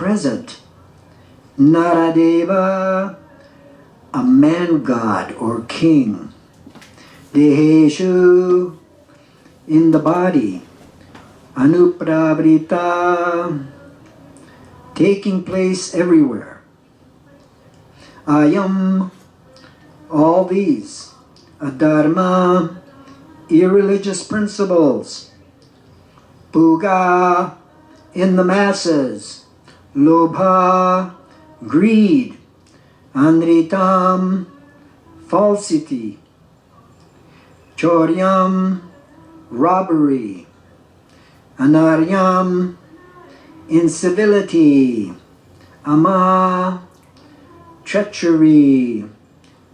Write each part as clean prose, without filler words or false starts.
present. Naradeva, a man-god or king. Deheshu, in the body. Anupravrita, taking place everywhere. Ayam, all these. Adharma, irreligious principles. Puga, in the masses. Lobha, greed. Anritam, falsity. Choryam, robbery. Anaryam, incivility. Ama, treachery.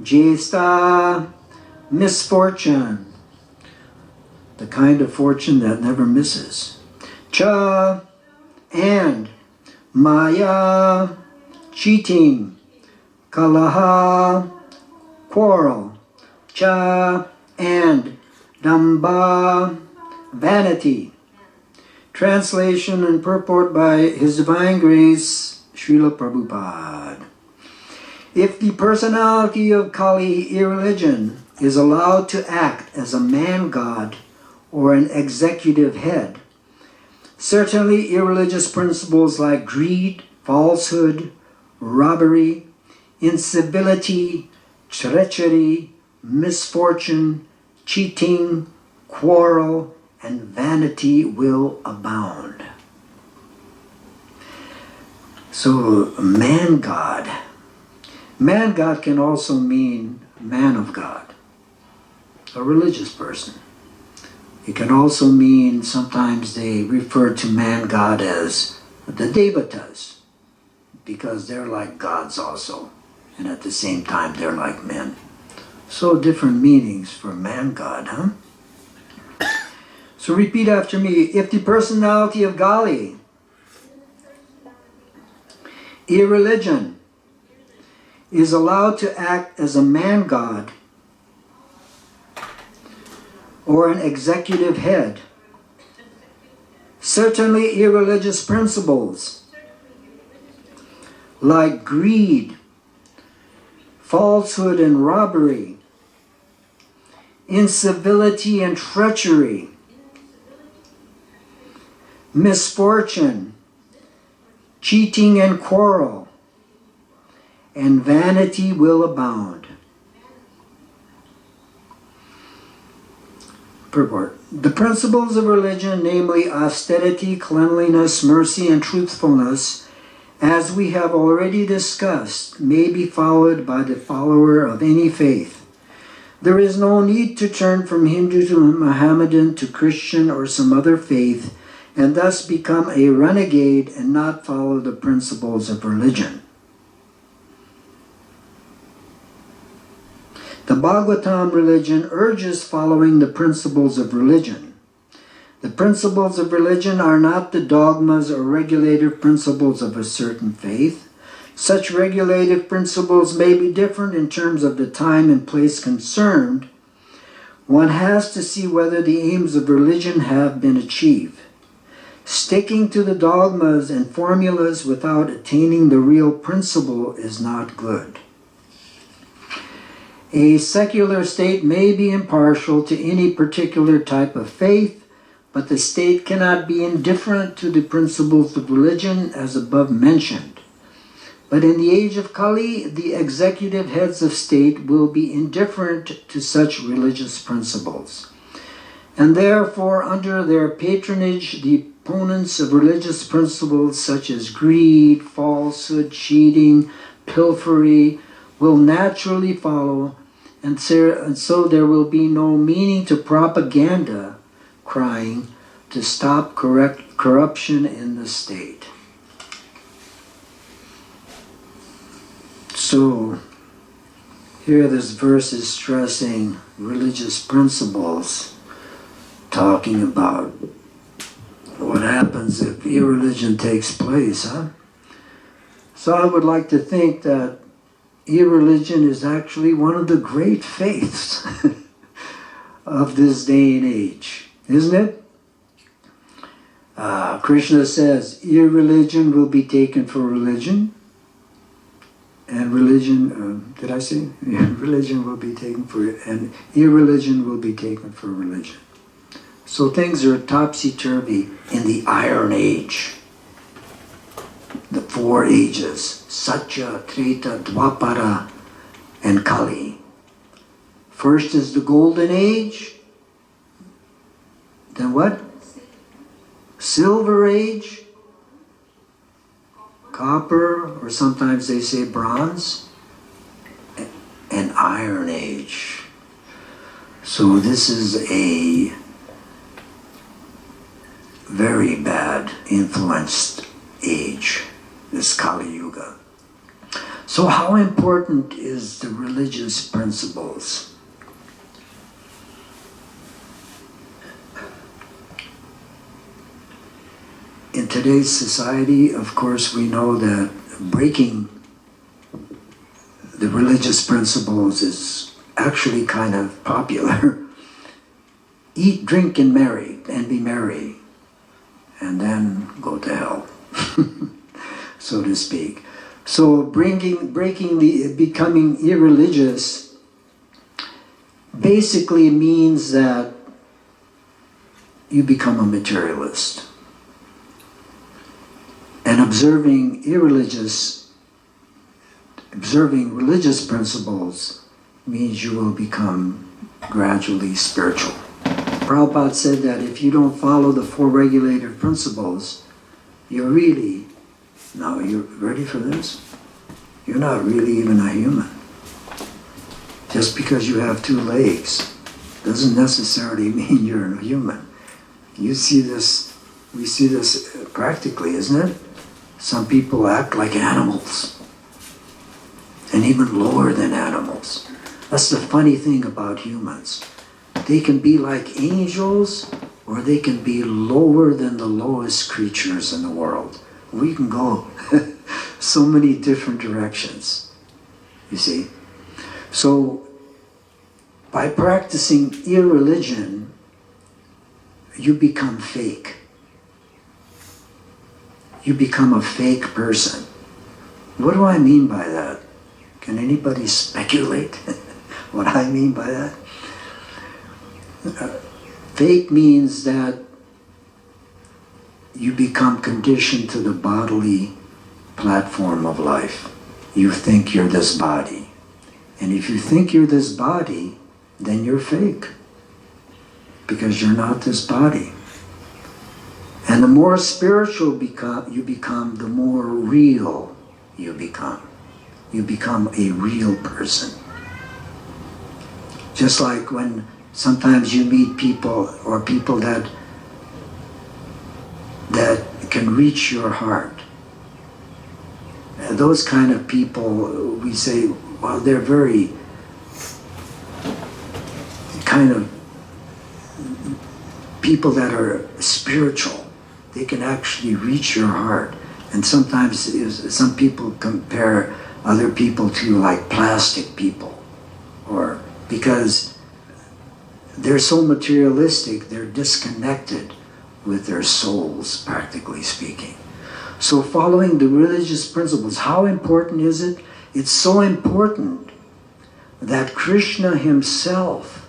Jesta, misfortune. The kind of fortune that never misses. Cha, and. Maya, cheating. Kalaha, quarrel. Cha, and. Damba, vanity. Translation and purport by His Divine Grace, Srila Prabhupada. If the personality of Kali, irreligion, is allowed to act as a man-god or an executive head, certainly irreligious principles like greed, falsehood, robbery, incivility, treachery, misfortune, cheating, quarrel, and vanity will abound. So, man-god. Man-god can also mean man of God, a religious person. It can also mean, sometimes they refer to man-god as the devatas, because they're like gods also, and at the same time they're like men. So different meanings for man-god, huh? So repeat after me. If the personality of Kali, irreligion, is allowed to act as a man-god or an executive head, certainly irreligious principles like greed, falsehood and robbery, incivility and treachery, misfortune, cheating and quarrel, and vanity will abound. Purport. The principles of religion, namely austerity, cleanliness, mercy, and truthfulness, as we have already discussed, may be followed by the follower of any faith. There is no need to turn from Hindu to Mohammedan to Christian or some other faith, and thus become a renegade and not follow the principles of religion. The Bhagavatam religion urges following the principles of religion. The principles of religion are not the dogmas or regulative principles of a certain faith. Such regulative principles may be different in terms of the time and place concerned. One has to see whether the aims of religion have been achieved. Sticking to the dogmas and formulas without attaining the real principle is not good. A secular state may be impartial to any particular type of faith, but the state cannot be indifferent to the principles of religion as above mentioned. But in the age of Kali, the executive heads of state will be indifferent to such religious principles. And therefore, under their patronage, the opponents of religious principles such as greed, falsehood, cheating, pilfery will naturally follow, and so there will be no meaning to propaganda crying to stop corruption in the state. So here this verse is stressing religious principles, talking about what happens if irreligion takes place, huh? So I would like to think that irreligion is actually one of the great faiths of this day and age, isn't it? Krishna says, irreligion will be taken for religion, and religion, did I say? Religion will be taken for, and irreligion will be taken for religion. So things are topsy-turvy in the Iron Age. The 4 ages, Satya, Treta, Dwapara, and Kali. First is the Golden Age, then what? Silver Age, Copper, or sometimes they say Bronze, and Iron Age. So this is a very bad influenced age, this Kali Yuga. So how important is the religious principles? In today's society, of course, we know that breaking the religious principles is actually kind of popular. Eat, drink, and marry, and be merry, and then go to hell, so to speak. So becoming irreligious basically means that you become a materialist. And observing religious principles means you will become gradually spiritual. Prabhupada said that if you don't follow the 4 regulative principles, you're really, now you're ready for this? You're not really even a human. Just because you have 2 legs doesn't necessarily mean you're a human. You see this, we see this practically, isn't it? Some people act like animals, and even lower than animals. That's the funny thing about humans. They can be like angels, or they can be lower than the lowest creatures in the world. We can go so many different directions, you see. So, by practicing irreligion, you become fake. You become a fake person. What do I mean by that? Can anybody speculate what I mean by that? Fake means that you become conditioned to the bodily platform of life. You think you're this body. And if you think you're this body, then you're fake. Because you're not this body. And the more spiritual you become, the more real you become. You become a real person. Just like when sometimes you meet people, or people that can reach your heart. Those kind of people, we say, well, they're very kind of people that are spiritual. They can actually reach your heart. And sometimes some people compare other people to like plastic people, or because they're so materialistic, they're disconnected with their souls, practically speaking. So following the religious principles, how important is it? It's so important that Krishna himself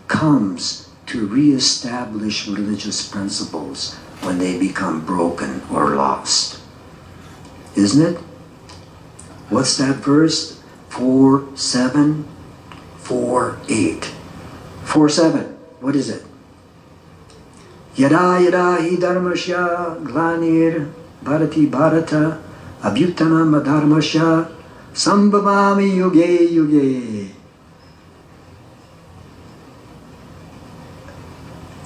comes to re-establish religious principles when they become broken or lost. Isn't it? What's that verse? 4:7, 4:8. 4:7. What is it? Yada yada hi dharmasya glanir bharati bharata abhyutanam adharmasya sambhavami yuge yuge.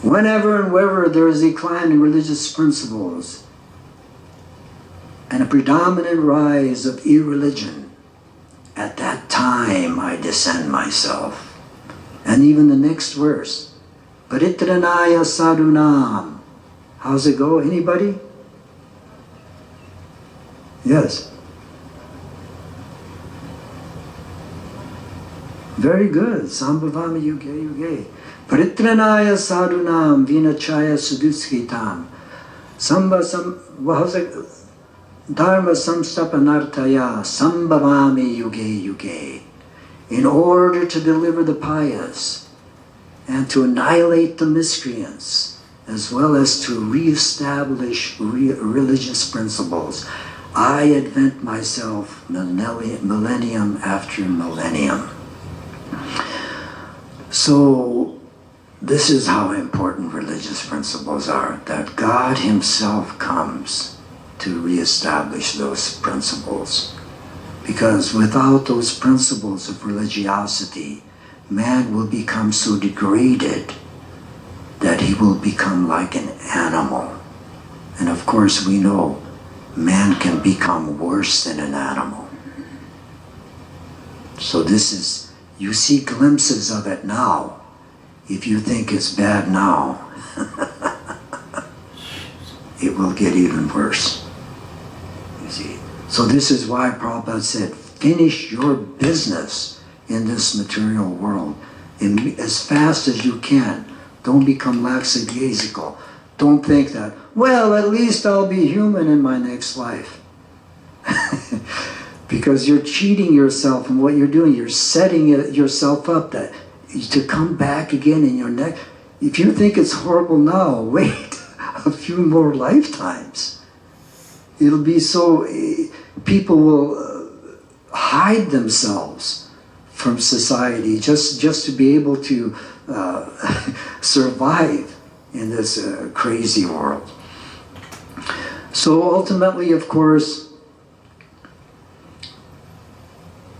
Whenever and wherever there is a decline in religious principles and a predominant rise of irreligion, at that time I descend myself. And even the next verse, Paritranaya sadhunam. How's it go? Anybody? Yes. Very good. Sambhavami yuge yuge. Paritranaya sadhunam vinachaya suduskitam Dharma samstapanartaya sambhavami yuge yuge. In order to deliver the pious and to annihilate the miscreants, as well as to reestablish religious principles, I advent myself millennium after millennium. So this is how important religious principles are, that God himself comes to reestablish those principles. Because without those principles of religiosity, man will become so degraded that he will become like an animal. And of course we know man can become worse than an animal. So this is, you see glimpses of it now. If you think it's bad now, it will get even worse. You see. So this is why Prabhupada said, finish your business in this material world as fast as you can. Don't become lackadaisical. Don't think that, well, at least I'll be human in my next life. Because you're cheating yourself in what you're doing. You're setting yourself up to come back again in your next. If you think it's horrible now, wait a few more lifetimes. It'll be so, people will hide themselves from society just to be able to survive in this crazy world. So ultimately, of course,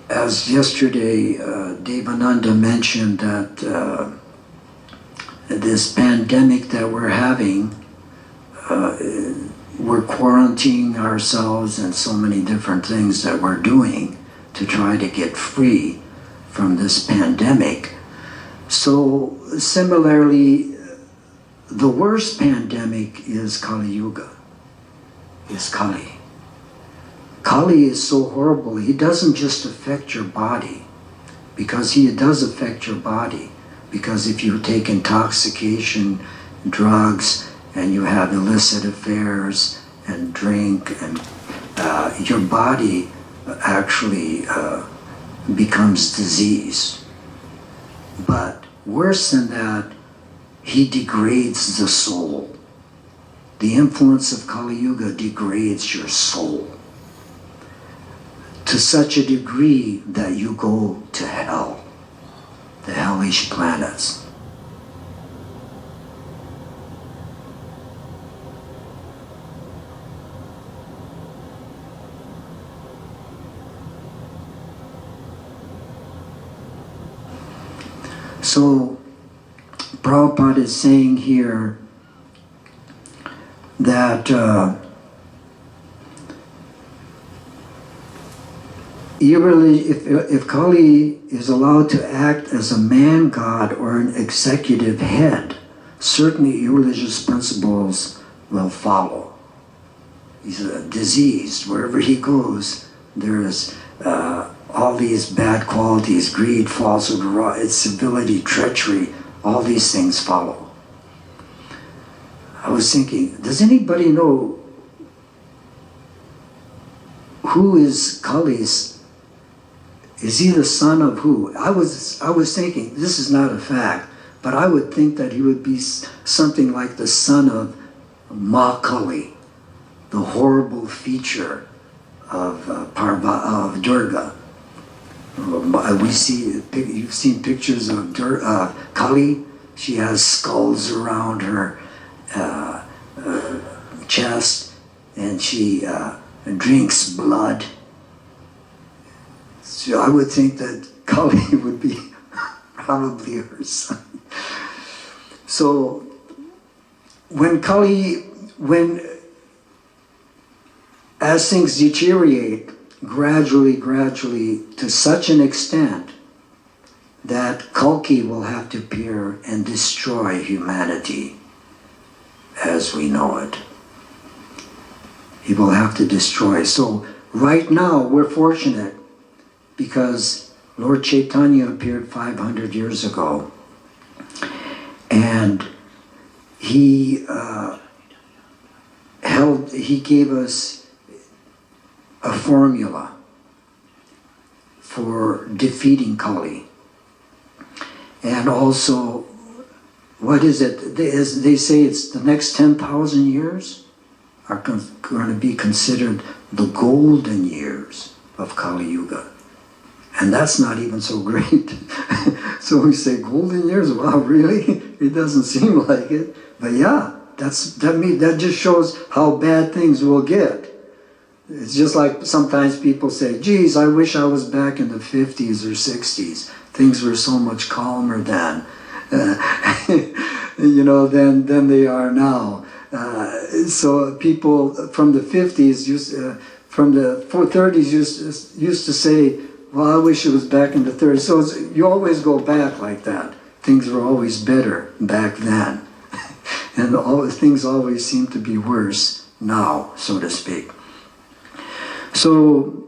as yesterday Devananda mentioned, that this pandemic that we're having, we're quarantining ourselves and so many different things that we're doing to try to get free from this pandemic. So similarly, the worst pandemic is Kali Yuga, is Kali. Kali is so horrible. He doesn't just affect your body, because he does affect your body. Because if you take intoxication, drugs, and you have illicit affairs and drink, and your body actually becomes diseased. But worse than that, he degrades the soul. The influence of Kali Yuga degrades your soul to such a degree that you go to hell, the hellish planets. So Prabhupada is saying here that if Kali is allowed to act as a man-god or an executive head, certainly irreligious principles will follow. He's diseased. Wherever he goes, there is all these bad qualities: greed, falsehood, incivility, treachery. All these things follow. I was thinking, does anybody know who is Kali's? Is he the son of who? I was thinking, this is not a fact, but I would think that he would be something like the son of Ma Kali, the horrible feature of Durga. You've seen pictures of Kali. She has skulls around her chest, and she drinks blood. So I would think that Kali would be probably her son. So as things deteriorate gradually to such an extent that Kalki will have to appear and destroy humanity as we know it. He will have to destroy. So right now we're fortunate, because Lord Chaitanya appeared 500 years ago, and he he gave us a formula for defeating Kali. And also, what is it? They say it's the next 10,000 years are going to be considered the golden years of Kali Yuga. And that's not even so great. So we say golden years, wow, really? It doesn't seem like it. But yeah, that just shows how bad things will get. It's just like sometimes people say, geez, I wish I was back in the 50s or 60s. Things were so much calmer then, than they are now. So people from the 50s, from the 30s used to say, well, I wish it was back in the 30s. So you always go back like that. Things were always better back then. And things always seem to be worse now, so to speak. So,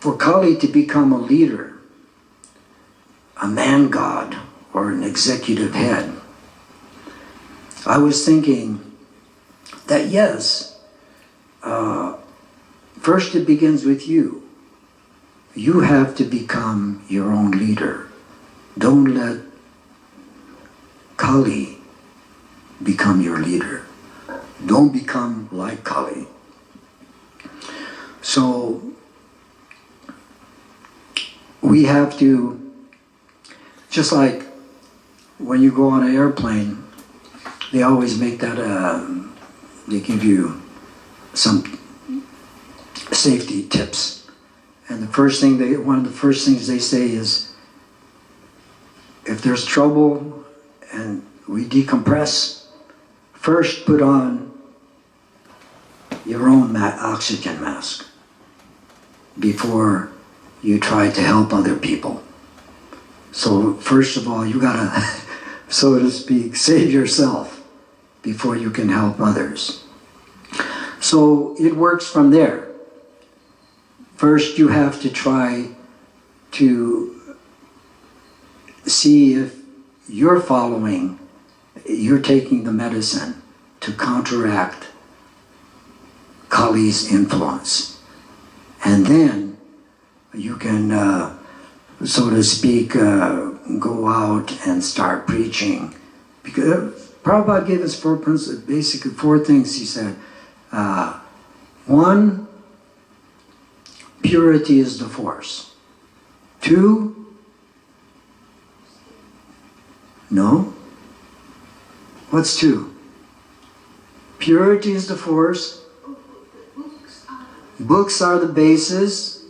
for Kali to become a leader, a man god, or an executive head, I was thinking that yes, first it begins with you. You have to become your own leader. Don't let Kali become your leader. Don't become like Kali. So we have to, just like when you go on an airplane, they always make that, they give you some safety tips. And one of the first things they say is, if there's trouble and we decompress, first put on your own oxygen mask before you try to help other people. So first of all, you gotta, so to speak, save yourself before you can help others. So it works from there. First, you have to try to see if you're taking the medicine to counteract Kali's influence. And then you can, so to speak, go out and start preaching. Because Prabhupada gave us basically four things, he said. One, purity is the force. Two, no? What's two? Purity is the force. Books are the basis.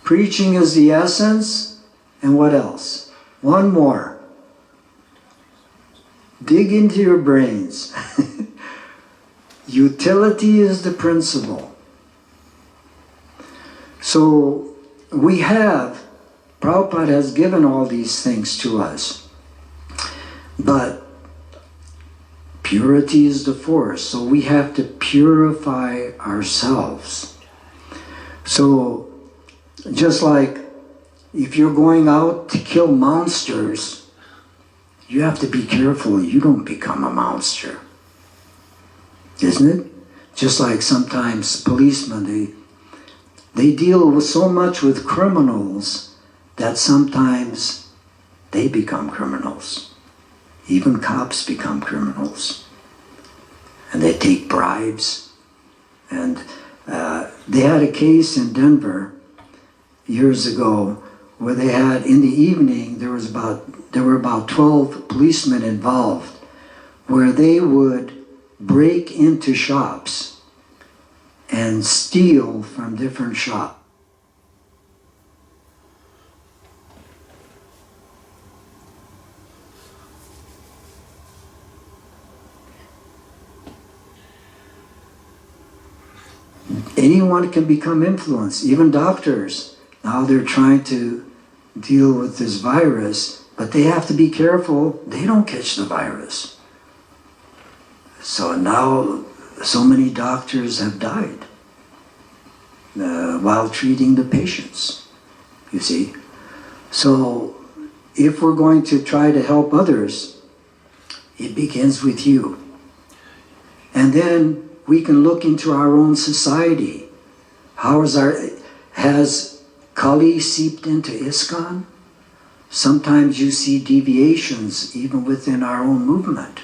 Preaching is the essence. And what else? One more. Dig into your brains. Utility is the principle. So Prabhupada has given all these things to us. But purity is the force, so we have to purify ourselves. So, just like if you're going out to kill monsters, you have to be careful you don't become a monster. Isn't it? Just like sometimes policemen, they deal with so much with criminals that sometimes they become criminals. Even cops become criminals. And they take bribes. And they had a case in Denver years ago where they had, in the evening, there were about 12 policemen involved, where they would break into shops and steal from different shops. Anyone can become influenced, even doctors. Now they're trying to deal with this virus, but they have to be careful they don't catch the virus. So now so many doctors have died while treating the patients, you see. So if we're going to try to help others, it begins with you. And then we can look into our own society. Has Kali seeped into ISKCON? Sometimes you see deviations even within our own movement.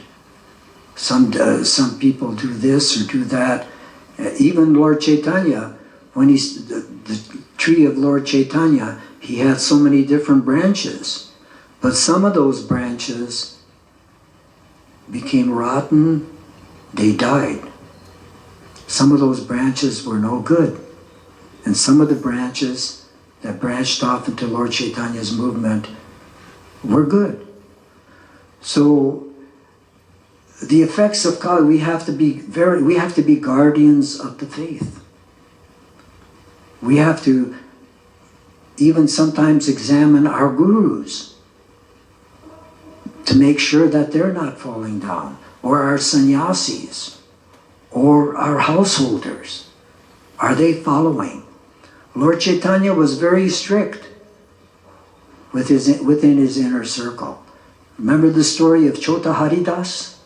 Some people do this or do that. Even Lord Chaitanya, when the tree of Lord Chaitanya, he had so many different branches. But some of those branches became rotten, they died. Some of those branches were no good. And some of the branches that branched off into Lord Chaitanya's movement were good. So the effects of Kali, we have to be guardians of the faith. We have to even sometimes examine our gurus to make sure that they're not falling down, or our sannyasis, or our householders. Are they following? Lord Chaitanya was very strict within his inner circle. Remember the story of Chota Haridas?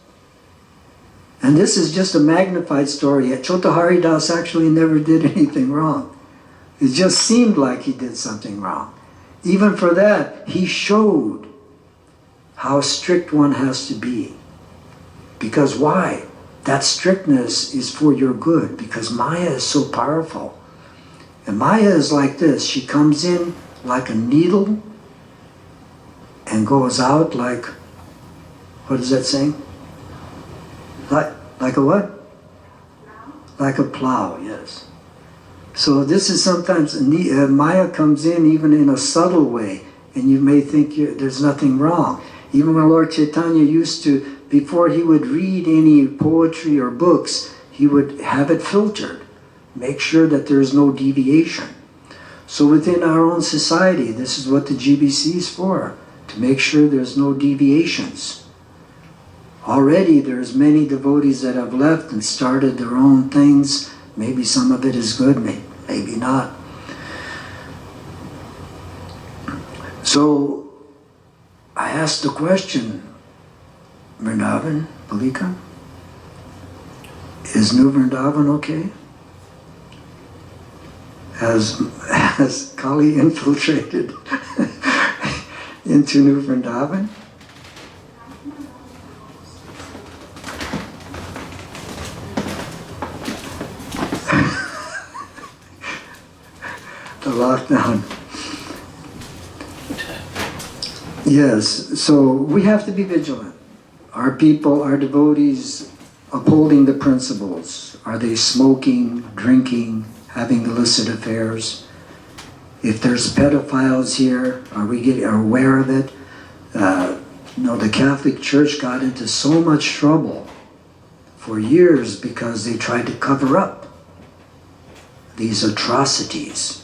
And this is just a magnified story. Chota Haridas actually never did anything wrong. It just seemed like he did something wrong. Even for that, he showed how strict one has to be. Because why? That strictness is for your good, because Maya is so powerful. And Maya is like this. She comes in like a needle and goes out like, what is that saying? Like a what? Like a plow, yes. So this is sometimes, Maya comes in even in a subtle way, and you may think there's nothing wrong. Even when Lord Chaitanya used to, before he would read any poetry or books, he would have it filtered. Make sure that there is no deviation. So within our own society, this is what the GBC is for, to make sure there's no deviations. Already there's many devotees that have left and started their own things. Maybe some of it is good, maybe not. So I asked the question, Vrindavan, Palika, is New Vrindavan okay? Has Kali infiltrated into New Vrindavan? The lockdown. Yes, so we have to be vigilant. Are people, our devotees, upholding the principles? Are they smoking, drinking, having illicit affairs? If there's pedophiles here, are we aware of it? The Catholic Church got into so much trouble for years because they tried to cover up these atrocities.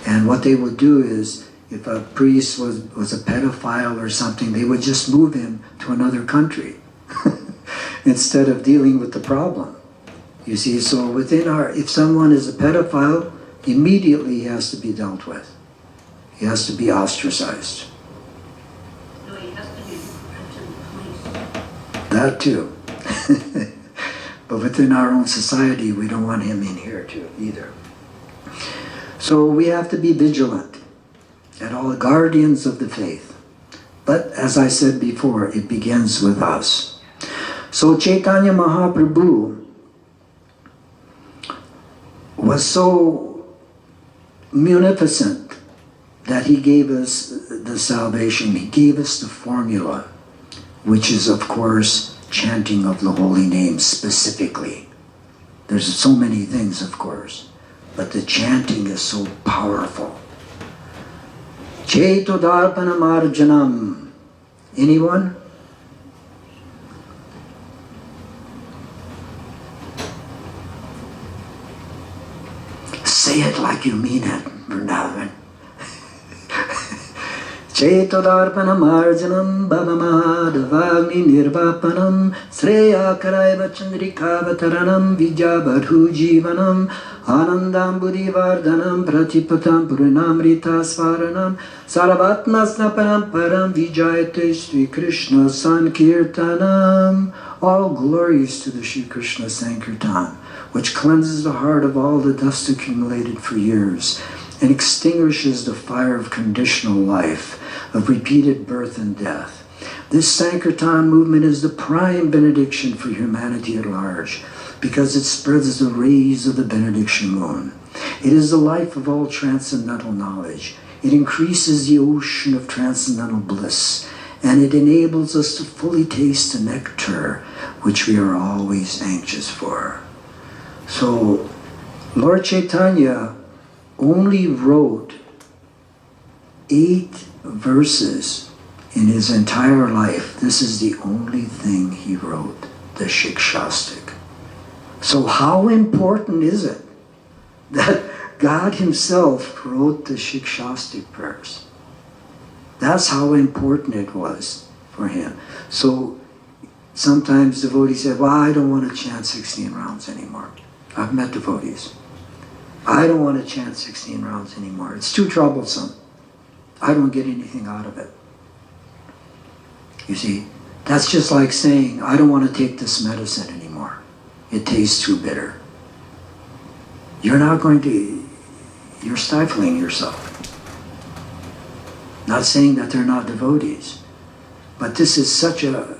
And what they would do is, if a priest was a pedophile or something, they would just move him to another country instead of dealing with the problem. You see, so if someone is a pedophile, immediately he has to be dealt with. He has to be ostracized. No, he has to be put to the police. That too. But within our own society, we don't want him in here too, either. So we have to be vigilant and all guardians of the faith. But as I said before, it begins with us. So Chaitanya Mahaprabhu was so munificent that he gave us the salvation. He gave us the formula, which is, of course, chanting of the holy name specifically. There's so many things, of course, but the chanting is so powerful. Chaitodarpanam arjanam. Anyone? Say it like you mean it, Vrindavan. Chetodarpanam arjanam bhavamadavagni nirvapanam sreya karaiva chandrikavataranam vidyabadhu jivanam anandam buddhivardhanam pratipatam purinamrita svaranam saravatma snapanam param vijayate Sri Krishna Sankirtanam. All glories to the Sri Krishna Sankirtan, which cleanses the heart of all the dust accumulated for years and extinguishes the fire of conditional life, of repeated birth and death. This Sankirtan movement is the prime benediction for humanity at large, because it spreads the rays of the benediction moon. It is the life of all transcendental knowledge. It increases the ocean of transcendental bliss, and it enables us to fully taste the nectar which we are always anxious for. So, Lord Chaitanya only wrote 8 verses in his entire life. This is the only thing he wrote, the Shikshastik. So how important is it that God himself wrote the Shikshastik prayers? That's how important it was for him. So sometimes devotees say, well, I don't want to chant 16 rounds anymore. I've met devotees. I don't want to chant 16 rounds anymore. It's too troublesome. I don't get anything out of it. You see, that's just like saying, I don't want to take this medicine anymore. It tastes too bitter. You're stifling yourself. Not saying that they're not devotees, but this is such a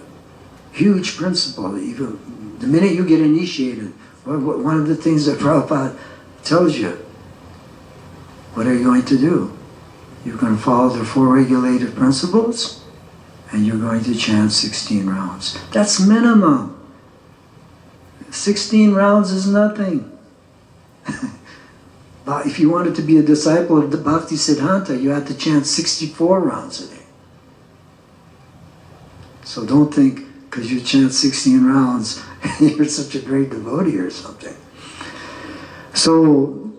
huge principle. Even the minute you get initiated, one of the things that Prabhupada tells you, what are you going to do? You're going to follow the 4 regulative principles, and you're going to chant 16 rounds. That's minimum. 16 rounds is nothing. But if you wanted to be a disciple of the Bhakti Siddhanta, you had to chant 64 rounds a day. So don't think because you chant 16 rounds, you're such a great devotee or something. So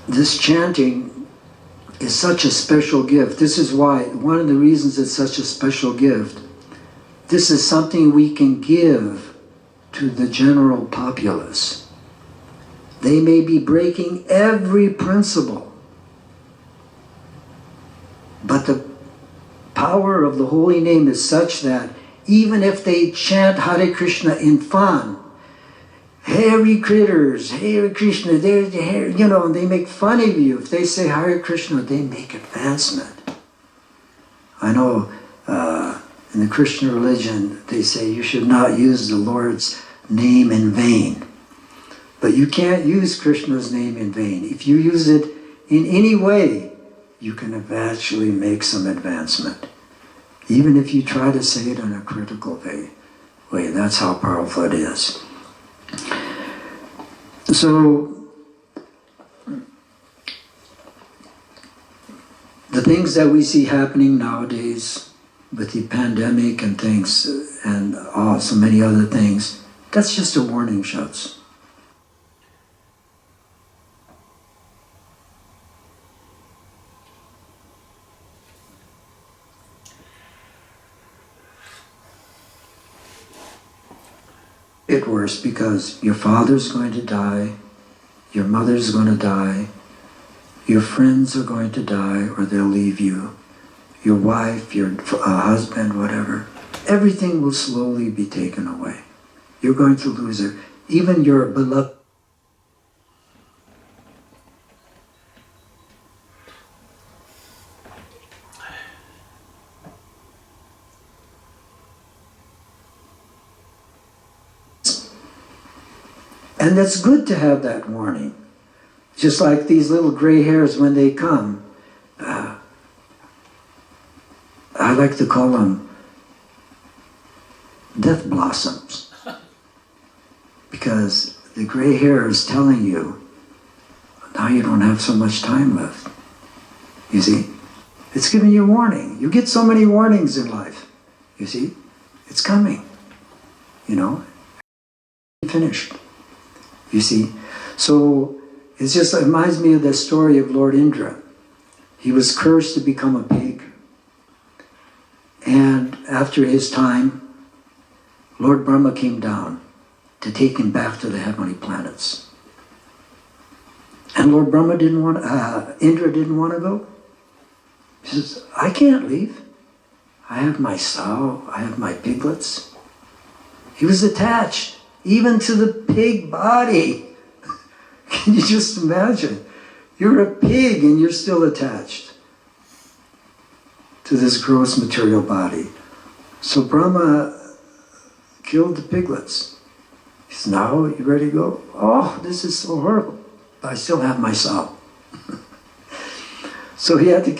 this chanting is such a special gift. This is why, one of the reasons it's such a special gift, this is something we can give to the general populace. They may be breaking every principle, but the power of the holy name is such that even if they chant Hare Krishna in fun, hairy critters, Hare Krishna, they make fun of you. If they say Hare Krishna, they make advancement. I know in the Christian religion, they say you should not use the Lord's name in vain. But you can't use Krishna's name in vain. If you use it in any way, you can eventually make some advancement. Even if you try to say it in a critical way. That's how powerful it is. So, the things that we see happening nowadays with the pandemic and things, and so many other things, that's just a warning shots. It worse because your father's going to die, your mother's going to die, your friends are going to die or they'll leave you, your wife, your husband, whatever. Everything will slowly be taken away. You're going to lose it. Even your beloved. And it's good to have that warning. Just like these little gray hairs when they come. I like to call them death blossoms. Because the gray hair is telling you, now you don't have so much time left. You see? It's giving you a warning. You get so many warnings in life. You see? It's coming. You know? Finished. You see? So It just reminds me of the story of Lord Indra. He was cursed to become a pig. And after his time, Lord Brahma came down to take him back to the heavenly planets. And Lord Brahma Indra didn't want to go. He says, I can't leave. I have my sow, I have my piglets. He was attached, even to the pig body. Can you just imagine? You're a pig and you're still attached to this gross material body. So Brahma killed the piglets. He says, now you ready to go? Oh, this is so horrible. But I still have my sow. So he had to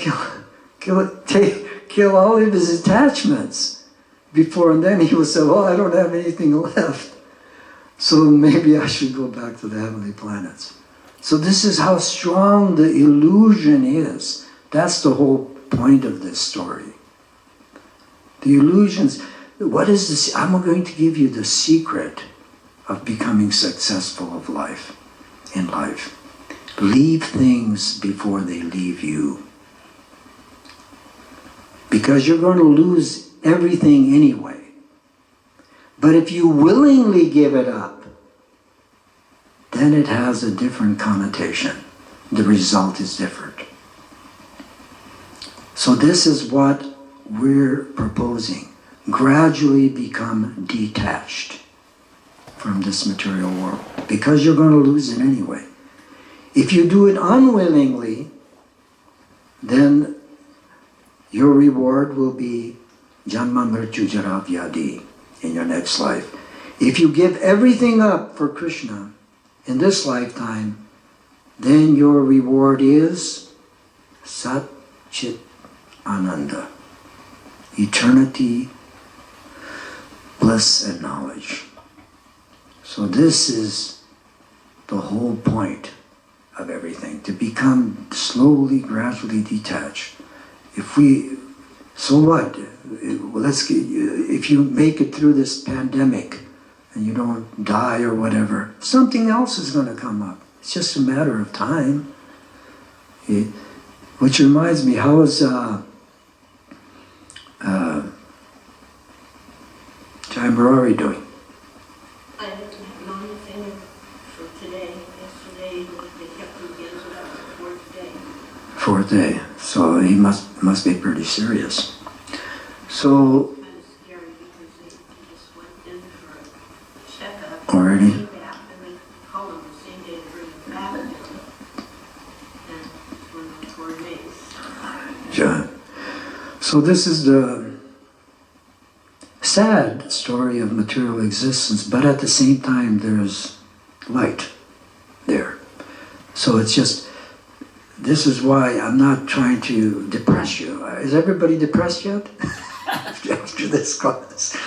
kill all of his attachments before, and then he would say, well, I don't have anything left. So maybe I should go back to the heavenly planets. So this is how strong the illusion is. That's the whole point of this story. The illusions, what is this? I'm going to give you the secret of becoming successful in life. Leave things before they leave you. Because you're going to lose everything anyway. But if you willingly give it up, then it has a different connotation. The result is different. So this is what we're proposing. Gradually become detached from this material world. Because you're going to lose it anyway. If you do it unwillingly, then your reward will be Janma Mrityu Jara Vyadi in your next life. If you give everything up for Krishna in this lifetime, then your reward is Sat Chit Ananda, eternity, bliss and knowledge. So this is the whole point of everything, to become slowly, gradually detached. So what? If you make it through this pandemic and you don't die or whatever, something else is going to come up. It's just a matter of time. Which reminds me, how is Jai Murari doing? I have the only thing for today. Yesterday, they kept him again, so that was the fourth day. Fourth day. So he must be pretty serious. So Kind of scary because they just went in for a checkup. Already? Came back, and they called him the same day to bring him back. And for 4 days. yeah. So this is the sad story of material existence, but at the same time there's light there. So it's just, this is why I'm not trying to depress you. Is everybody depressed yet? After this class.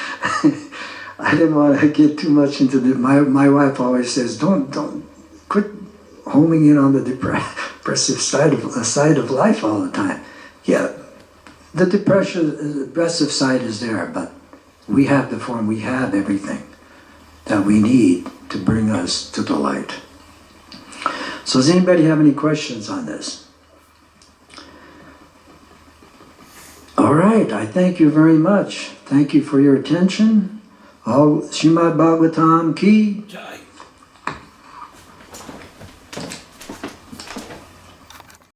I didn't want to get too much into my wife always says, don't quit homing in on the depressive side of life all the time. Yeah, the depressive side is there, but we have the form, we have everything that we need to bring us to the light. So does anybody have any questions on this? All right, I thank you very much. Thank you for your attention. All Srimad Bhagavatam ki.